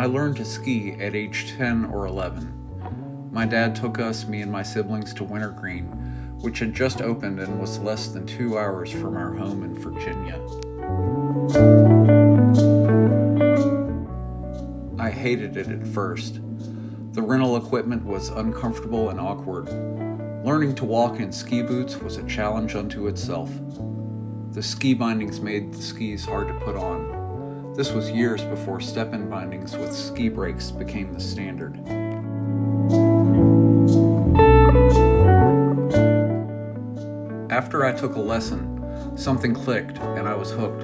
learned to ski at age 10 or 11. My dad took us, me and my siblings, to Wintergreen, which had just opened and was less than 2 hours from our home in Virginia. I hated it at first. The rental equipment was uncomfortable and awkward. Learning to walk in ski boots was a challenge unto itself. The ski bindings made the skis hard to put on. This was years before step-in bindings with ski brakes became the standard. After I took a lesson, something clicked and I was hooked.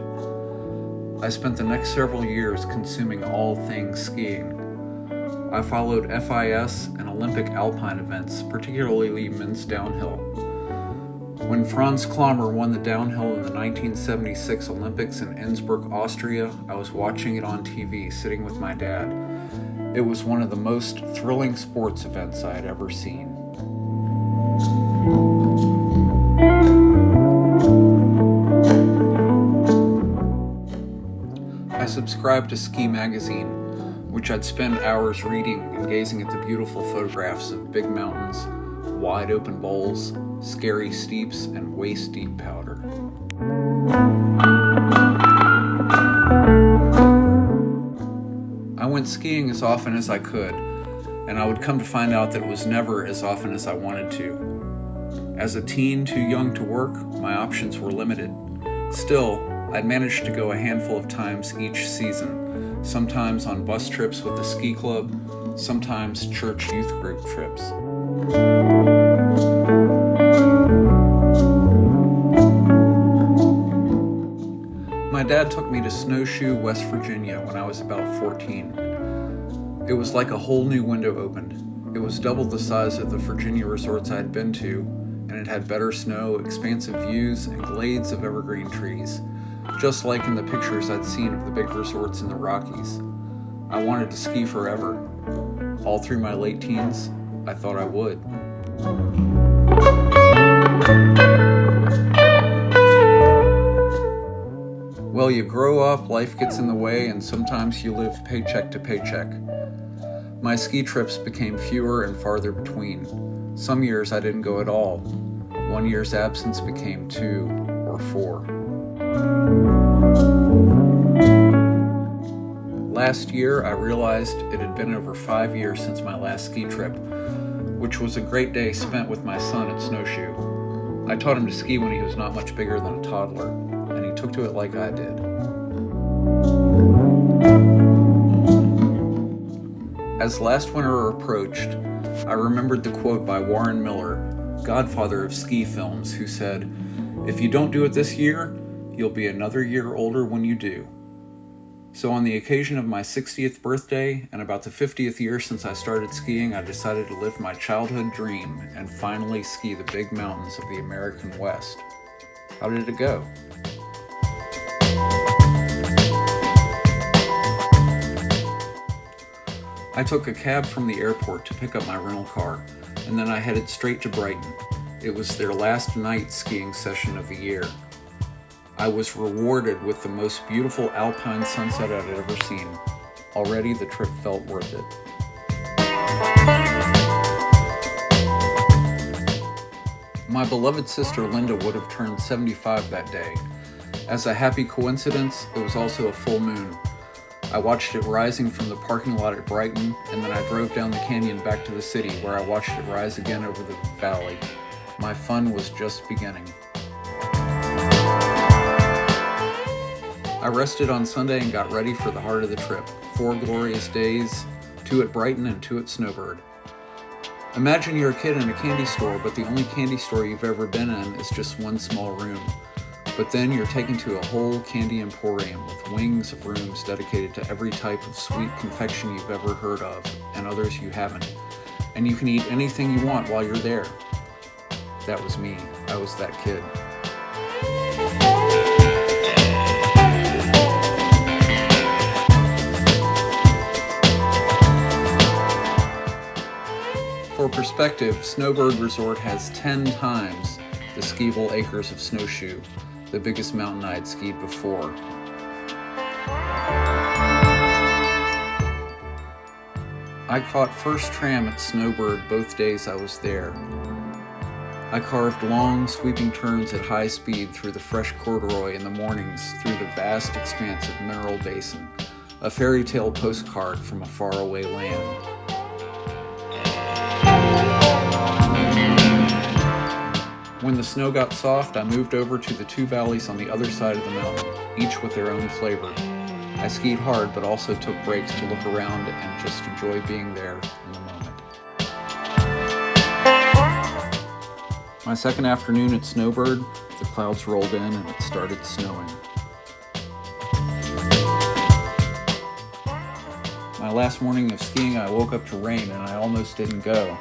I spent the next several years consuming all things skiing. I followed FIS and Olympic alpine events, particularly men's downhill. When Franz Klammer won the downhill in the 1976 Olympics in Innsbruck, Austria, I was watching it on TV, sitting with my dad. It was one of the most thrilling sports events I had ever seen. I subscribed to Ski Magazine, which I'd spend hours reading and gazing at the beautiful photographs of big mountains, wide open bowls, scary steeps, and waist-deep powder. I went skiing as often as I could, and I would come to find out that it was never as often as I wanted to. As a teen too young to work, my options were limited. Still, I'd managed to go a handful of times each season, sometimes on bus trips with the ski club, sometimes church youth group trips. My dad took me to Snowshoe, West Virginia when I was about 14. It was like a whole new window opened. It was double the size of the Virginia resorts I had been to, and it had better snow, expansive views, and glades of evergreen trees, just like in the pictures I'd seen of the big resorts in the Rockies. I wanted to ski forever. All through my late teens, I thought I would. Well, you grow up, life gets in the way, and sometimes you live paycheck to paycheck. My ski trips became fewer and farther between. Some years I didn't go at all. One year's absence became 2 or 4. Last year, I realized it had been over 5 years since my last ski trip, which was a great day spent with my son at Snowshoe. I taught him to ski when he was not much bigger than a toddler, and he took to it like I did. As last winter approached, I remembered the quote by Warren Miller, godfather of ski films, who said, "If you don't do it this year, you'll be another year older when you do." So on the occasion of my 60th birthday and about the 50th year since I started skiing, I decided to live my childhood dream and finally ski the big mountains of the American West. How did it go? I took a cab from the airport to pick up my rental car, and then I headed straight to Brighton. It was their last night skiing session of the year. I was rewarded with the most beautiful alpine sunset I'd ever seen. Already the trip felt worth it. My beloved sister Linda would have turned 75 that day. As a happy coincidence, it was also a full moon. I watched it rising from the parking lot at Brighton, and then I drove down the canyon back to the city, where I watched it rise again over the valley. My fun was just beginning. I rested on Sunday and got ready for the heart of the trip. 4 glorious days, 2 at Brighton and 2 at Snowbird. Imagine you're a kid in a candy store, but the only candy store you've ever been in is just one small room. But then you're taken to a whole candy emporium with wings of rooms dedicated to every type of sweet confection you've ever heard of, and others you haven't. And you can eat anything you want while you're there. That was me. I was that kid. For perspective, Snowbird Resort has 10 times the skiable acres of Snowshoe, the biggest mountain I had skied before. I caught first tram at Snowbird both days I was there. I carved long, sweeping turns at high speed through the fresh corduroy in the mornings through the vast expanse of Mineral Basin, a fairy tale postcard from a faraway land. When the snow got soft, I moved over to the two valleys on the other side of the mountain, each with their own flavor. I skied hard, but also took breaks to look around and just enjoy being there in the moment. My second afternoon at Snowbird, the clouds rolled in and it started snowing. My last morning of skiing, I woke up to rain and I almost didn't go.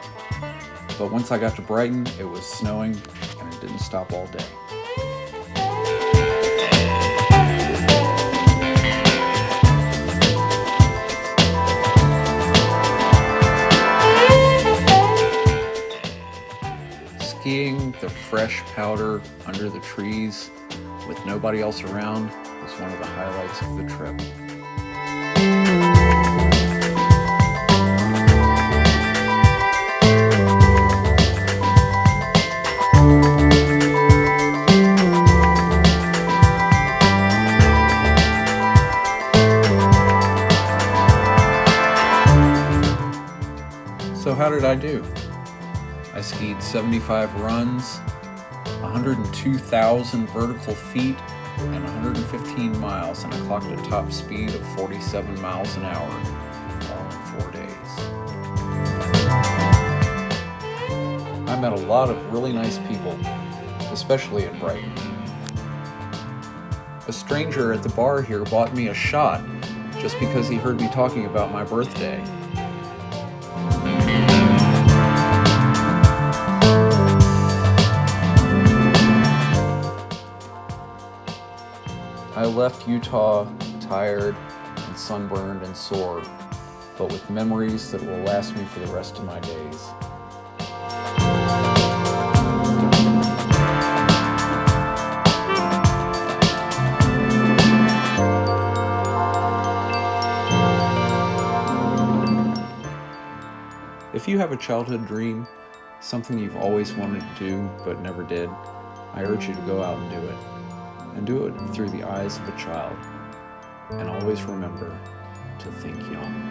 But once I got to Brighton, it was snowing and it didn't stop all day. Skiing the fresh powder under the trees with nobody else around was one of the highlights of the trip. So how did I do? I skied 75 runs, 102,000 vertical feet, and 115 miles, and I clocked a top speed of 47 miles an hour, all in 4 days. I met a lot of really nice people, especially in Brighton. A stranger at the bar here bought me a shot just because he heard me talking about my birthday. I left Utah tired and sunburned and sore, but with memories that will last me for the rest of my days. If you have a childhood dream, something you've always wanted to do but never did, I urge you to go out and do it. And do it through the eyes of a child. And always remember to think young.